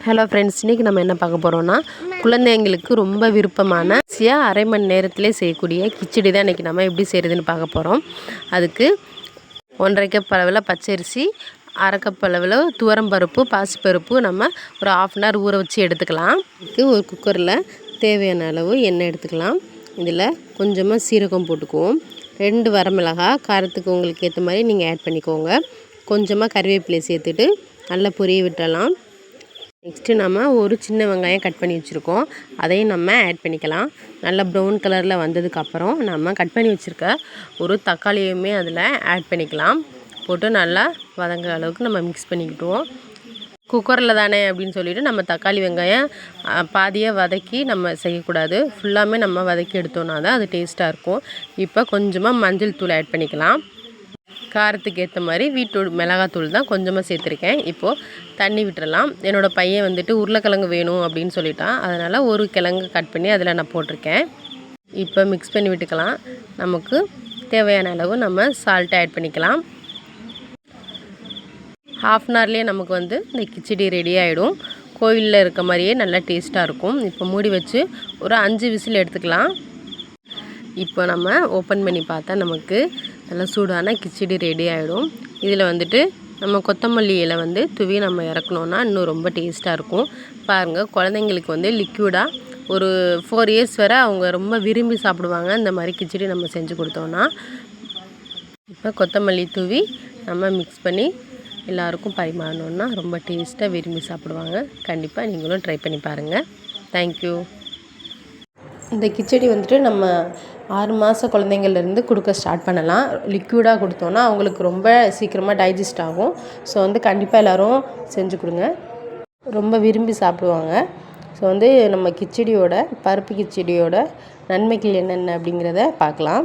Hello friends, இன்றைக்கி நம்ம என்ன பார்க்க போகிறோன்னா குழந்தைங்களுக்கு ரொம்ப விருப்பமான அரை மணி நேரத்திலே செய்யக்கூடிய கிச்சடி தான் இன்றைக்கி நம்ம எப்படி செய்கிறதுன்னு பார்க்க போகிறோம். அதுக்கு 1.5 கப் அளவில் பச்சரிசி, 1/2 கப் அளவில் துவரம்பருப்பு, பாசிப்பருப்பு நம்ம ஒரு 1/2 அன் ஹவர் ஊற வச்சு எடுத்துக்கலாம். இதுக்கு ஒரு குக்கரில் தேவையான அளவு எண்ணெய் எடுத்துக்கலாம். இதில் கொஞ்சமாக சீரகம் போட்டுக்குவோம். 2 வரமிளகாய் காரத்துக்கு உங்களுக்கு ஏற்ற மாதிரி நீங்கள் ஆட் பண்ணிக்கோங்க. கொஞ்சமாக கறிவேப்பிலை சேர்த்துட்டு நல்லா பொரிய விட்டுறலாம். நெக்ஸ்ட்டு நம்ம ஒரு சின்ன வெங்காயம் கட் பண்ணி வச்சுருக்கோம், அதையும் நம்ம ஆட் பண்ணிக்கலாம். நல்லா ப்ரௌன் கலரில் வந்ததுக்கப்புறம் நம்ம கட் பண்ணி வச்சுருக்க ஒரு தக்காளியுமே அதில் ஆட் பண்ணிக்கலாம். போட்டு நல்லா வதங்குற அளவுக்கு நம்ம மிக்ஸ் பண்ணிக்கிட்டுவோம். குக்கரில் தானே அப்படின்னு சொல்லிவிட்டு நம்ம தக்காளி வெங்காயம் பாதியாக வதக்கி நம்ம செய்யக்கூடாது. ஃபுல்லாமே நம்ம வதக்கி எடுத்தோன்னா தான் அது டேஸ்ட்டாக இருக்கும். இப்போ கொஞ்சமாக மஞ்சள் தூள் ஆட் பண்ணிக்கலாம். காரத்துக்கு ஏற்ற மாதிரி வீட்டு மிளகாத்தூள் தான் கொஞ்சமாக சேர்த்துருக்கேன். இப்போது தண்ணி விட்டுறலாம். என்னோடய பையன் வந்துட்டு உருளைக்கிழங்கு வேணும் அப்படின்னு சொல்லிட்டான். அதனால் ஒரு கிழங்கு கட் பண்ணி அதில் நான் போட்டிருக்கேன். இப்போ மிக்ஸ் பண்ணி விட்டுக்கலாம். நமக்கு தேவையான அளவு நம்ம சால்ட்டை ஆட் பண்ணிக்கலாம். 1/2 அன் ஹவர்லேயே நமக்கு இந்த கிச்சடி ரெடி ஆகிடும். கோவிலில் இருக்க மாதிரியே நல்லா டேஸ்ட்டாக இருக்கும். இப்போ மூடி வச்சு ஒரு 5 விசில் எடுத்துக்கலாம். இப்போ நம்ம ஓப்பன் பண்ணி பார்த்தா நமக்கு நல்லா சூடான கிச்சடி ரெடி ஆகிடும். இதில் நம்ம கொத்தமல்லி இலை தூவி நம்ம இறக்கணுன்னா இன்னும் ரொம்ப டேஸ்ட்டாக இருக்கும். பாருங்கள், குழந்தைங்களுக்கு லிக்யூடாக ஒரு 4 இயர்ஸ் வரை அவங்க ரொம்ப விரும்பி சாப்பிடுவாங்க இந்த மாதிரி கிச்சடி நம்ம செஞ்சு கொடுத்தோன்னா. இப்போ கொத்தமல்லி தூவி நம்ம மிக்ஸ் பண்ணி எல்லாருக்கும் பரிமாறணுன்னா ரொம்ப டேஸ்ட்டாக விரும்பி சாப்பிடுவாங்க. கண்டிப்பாக நீங்களும் ட்ரை பண்ணி பாருங்கள். தேங்க்யூ. இந்த கிச்சடி நம்ம 6 மாத குழந்தைங்கள்லேருந்து கொடுக்க ஸ்டார்ட் பண்ணலாம். லிக்யூடாக கொடுத்தோன்னா அவங்களுக்கு ரொம்ப சீக்கிரமாக டைஜஸ்ட் ஆகும். ஸோ கண்டிப்பாக எல்லோரும் செஞ்சு கொடுங்க, ரொம்ப விரும்பி சாப்பிடுவாங்க. ஸோ நம்ம கிச்சடியோட பருப்பு கிச்சடியோட நன்மைகள் என்னென்ன அப்படிங்கிறத பார்க்கலாம்.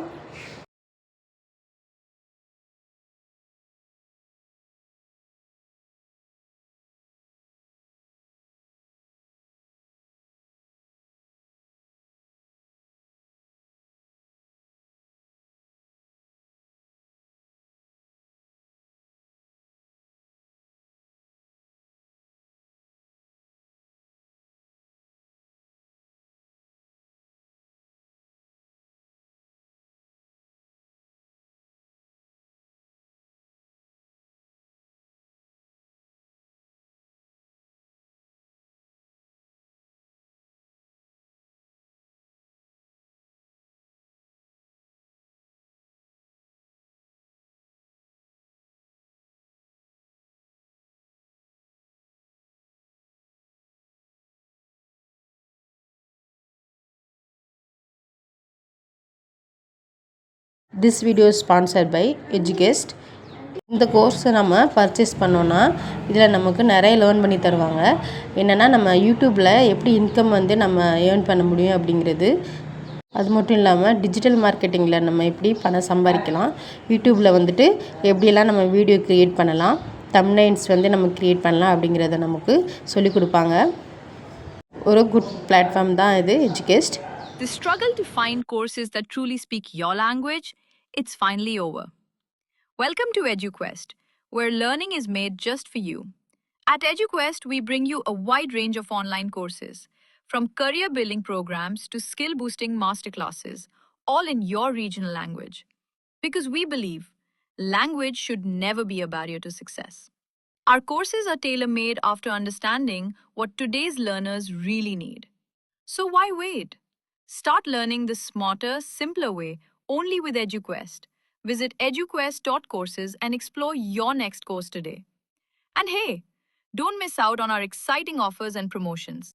This video sponsored by எஜுகேஸ்ட். இந்த கோர்ஸை நம்ம பர்ச்சேஸ் பண்ணோன்னா இதில் நமக்கு நிறைய லேர்ன் பண்ணி தருவாங்க. என்னென்னா நம்ம யூடியூப்பில் எப்படி இன்கம் நம்ம ஏர்ன் பண்ண முடியும் அப்படிங்கிறது. அது மட்டும் இல்லாமல் டிஜிட்டல் மார்க்கெட்டிங்கில் நம்ம எப்படி பணம் சம்பாதிக்கலாம், யூடியூப்பில் எப்படியெல்லாம் நம்ம வீடியோ க்ரியேட் பண்ணலாம், தம்ப்நெயில்ஸ் நம்ம க்ரியேட் பண்ணலாம் அப்படிங்கிறத நமக்கு சொல்லிக் கொடுப்பாங்க. ஒரு குட் பிளாட்ஃபார்ம் தான் இது எஜுகேஸ்ட். The struggle to find courses that truly speak your language, it's finally over. Welcome to EduQuest, where learning is made just for you. At EduQuest, we bring you a wide range of online courses, from career building programs to skill boosting masterclasses, all in your regional language. Because we believe language should never be a barrier to success. Our courses are tailor-made after understanding what today's learners really need. So why wait? Start learning the smarter, simpler way only with EduQuest. Visit eduquest.courses and explore your next course today. And hey, don't miss out on our exciting offers and promotions.